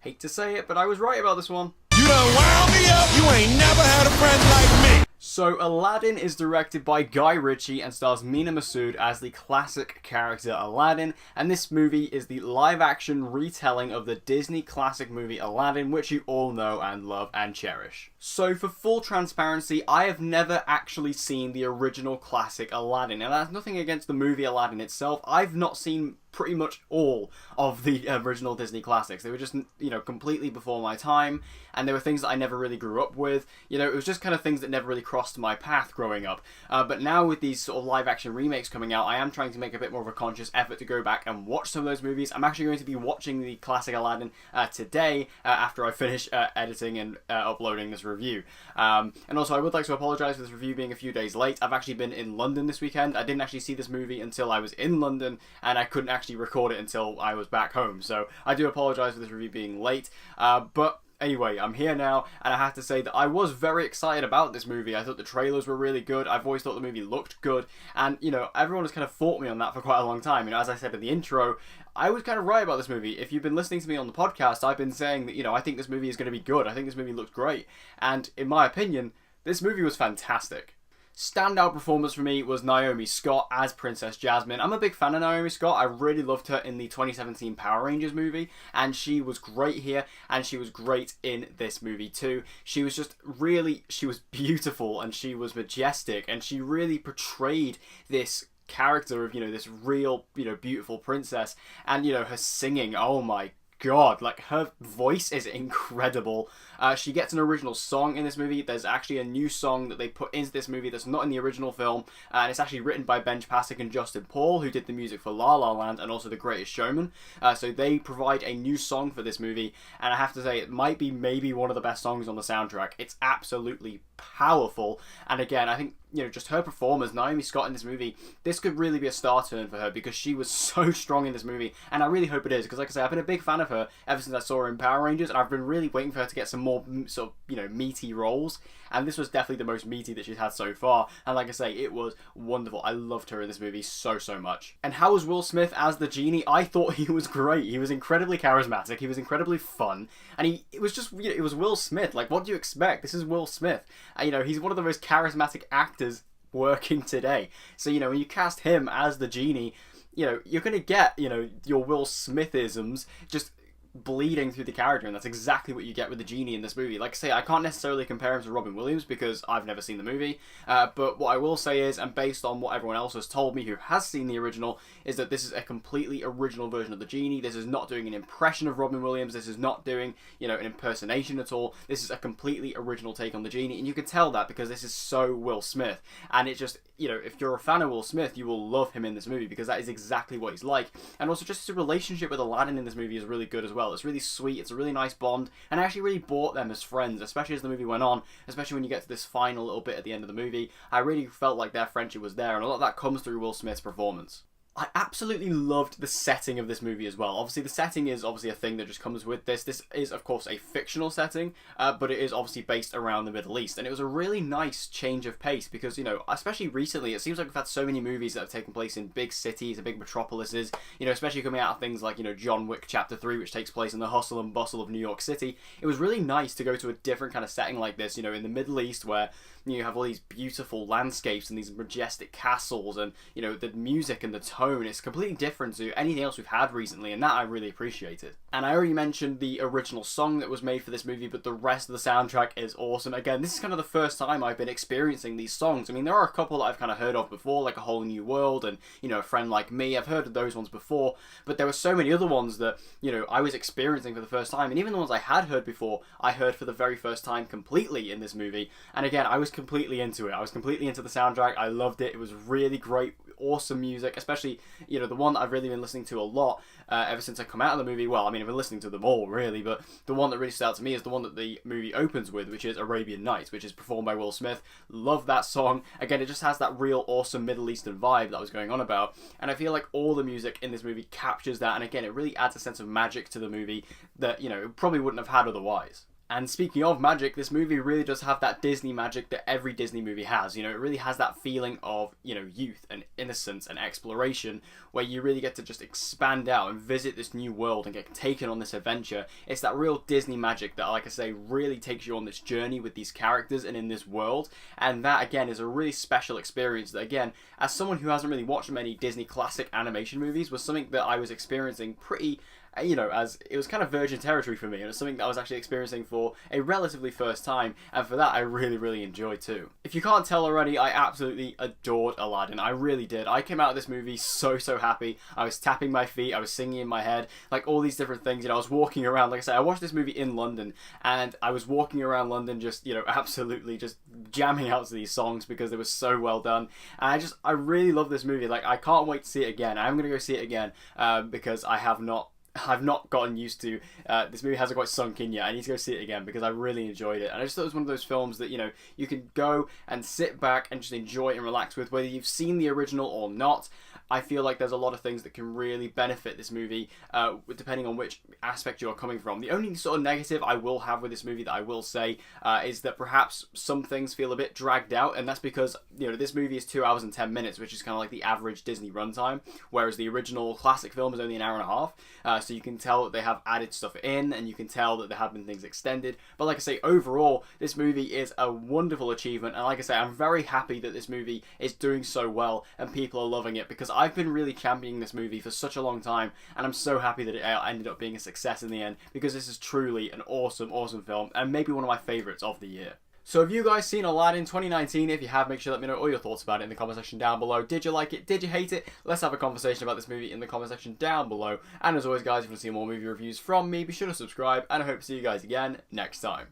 Hate to say it, but I was right about this one. You done wound me up. You ain't never had a friend like me. So, Aladdin is directed by Guy Ritchie and stars Mena Massoud as the classic character Aladdin, and this movie is the live-action retelling of the Disney classic movie Aladdin, which you all know and love and cherish. So, for full transparency, I have never actually seen the original classic Aladdin, and that's nothing against the movie Aladdin itself. I've not seen pretty much all of the original Disney classics. They were just, completely before my time, and they were things that I never really grew up with. It was just kind of things that never really crossed my path growing up. But now with these sort of live-action remakes coming out, I am trying to make a bit more of a conscious effort to go back and watch some of those movies. I'm actually going to be watching the classic Aladdin today after I finish editing and uploading this review. And also, I would like to apologise for this review being a few days late. I've actually been in London this weekend. I didn't actually see this movie until I was in London, and I couldn't actually record it until I was back home. So I do apologise for this review being late. But anyway, I'm here now, and I have to say that I was very excited about this movie. I thought the trailers were really good. I've always thought the movie looked good, and, everyone has kind of fought me on that for quite a long time. As I said in the intro, I was kind of right about this movie. If you've been listening to me on the podcast, I've been saying that, I think this movie is going to be good. I think this movie looks great. And in my opinion, this movie was fantastic. Standout performance for me was Naomi Scott as Princess Jasmine. I'm a big fan of Naomi Scott. I really loved her in the 2017 Power Rangers movie, and she was great here, and she was great in this movie too. She was beautiful, and she was majestic, and she really portrayed this character of, this real, beautiful princess, and, her singing, oh my God, her voice is incredible. She gets an original song in this movie. There's actually a new song that they put into this movie that's not in the original film, and it's actually written by Benj Pasek and Justin Paul, who did the music for La La Land and also The Greatest Showman. So they provide a new song for this movie, and I have to say, it might be maybe one of the best songs on the soundtrack. It's absolutely powerful, and again, I think, just her performance, Naomi Scott in this movie, this could really be a star turn for her because she was so strong in this movie, and I really hope it is, because like I say, I've been a big fan of her ever since I saw her in Power Rangers, and I've been really waiting for her to get some more sort of, meaty roles, and this was definitely the most meaty that she's had so far, and like I say, it was wonderful. I loved her in this movie so much. And how was Will Smith as the genie? I thought he was great. He was incredibly charismatic, he was incredibly fun, and it was Will Smith. Like, what do you expect? This is Will Smith. He's one of the most charismatic actors working today. So, when you cast him as the genie, you're going to get, your Will Smithisms just bleeding through the character, and that's exactly what you get with the genie in this movie. Like I say, I can't necessarily compare him to Robin Williams because I've never seen the movie, but what I will say is, and based on what everyone else has told me who has seen the original, is that this is a completely original version of the genie. This is not doing an impression of Robin Williams. This is not doing, an impersonation at all. This is a completely original take on the genie, and you can tell that because this is so Will Smith, and it just, if you're a fan of Will Smith, you will love him in this movie because that is exactly what he's like. And also just his relationship with Aladdin in this movie is really good as well. It's really sweet, it's a really nice bond, and I actually really bought them as friends, especially as the movie went on, especially when you get to this final little bit at the end of the movie. I really felt like their friendship was there, and a lot of that comes through Will Smith's performance. I absolutely loved the setting of this movie as well. Obviously, the setting is obviously a thing that just comes with this. This is, of course, a fictional setting, but it is obviously based around the Middle East. And it was a really nice change of pace because, especially recently, it seems like we've had so many movies that have taken place in big cities and big metropolises, especially coming out of things like, John Wick Chapter 3, which takes place in the hustle and bustle of New York City. It was really nice to go to a different kind of setting like this, in the Middle East, where you have all these beautiful landscapes and these majestic castles and, the music and the tone. It's completely different to anything else we've had recently, and that I really appreciated. And I already mentioned the original song that was made for this movie, but the rest of the soundtrack is awesome. Again, this is kind of the first time I've been experiencing these songs. I mean, there are a couple that I've kind of heard of before, like A Whole New World and, A Friend Like Me. I've heard of those ones before, but there were so many other ones that, I was experiencing for the first time. And even the ones I had heard before, I heard for the very first time completely in this movie. And again, I was completely into it. I was completely into the soundtrack. I loved it. It was really great, awesome music, especially, the one that I've really been listening to a lot ever since I come out of the movie. Well, I mean, I've been listening to them all, really, but the one that really stood out to me is the one that the movie opens with, which is Arabian Nights, which is performed by Will Smith. Love that song. Again, it just has that real awesome Middle Eastern vibe that I was going on about, and I feel like all the music in this movie captures that, and again, it really adds a sense of magic to the movie that, it probably wouldn't have had otherwise. And speaking of magic, this movie really does have that Disney magic that every Disney movie has. You know, it really has that feeling of, you know, youth and innocence and exploration, where you really get to just expand out and visit this new world and get taken on this adventure. It's that real Disney magic that, like I say, really takes you on this journey with these characters and in this world. And that, again, is a really special experience that, again, as someone who hasn't really watched many Disney classic animation movies, was something that I was experiencing pretty, you know, as it was kind of virgin territory for me, and it was something that I was actually experiencing for a relatively first time, and for that I really enjoyed too. If you can't tell already, I absolutely adored Aladdin. I really did. I came out of this movie so happy. I was tapping my feet, I was singing in my head, like all these different things. You know, I was walking around, like I said, I watched this movie in London, and I was walking around London just, you know, absolutely just jamming out to these songs because they were so well done. And I really love this movie. Like, I can't wait to see it again. I'm gonna go see it again because I've not gotten used to, this movie hasn't quite sunk in yet. I need to go see it again because I really enjoyed it. And I just thought it was one of those films that, you know, you can go and sit back and just enjoy and relax with, whether you've seen the original or not. I feel like there's a lot of things that can really benefit this movie, depending on which aspect you are coming from. The only sort of negative I will have with this movie that I will say is that perhaps some things feel a bit dragged out, and that's because, you know, this movie is 2 hours and 10 minutes, which is kind of like the average Disney runtime, whereas the original classic film is only an hour and a half. So you can tell that they have added stuff in, and you can tell that there have been things extended. But like I say, overall, this movie is a wonderful achievement, and like I say, I'm very happy that this movie is doing so well and people are loving it, because I've been really championing this movie for such a long time, and I'm so happy that it ended up being a success in the end, because this is truly an awesome film, and maybe one of my favourites of the year. So have you guys seen Aladdin 2019? If you have, make sure to let me know all your thoughts about it in the comment section down below. Did you like it? Did you hate it? Let's have a conversation about this movie in the comment section down below. And as always, guys, if you want to see more movie reviews from me, be sure to subscribe, and I hope to see you guys again next time.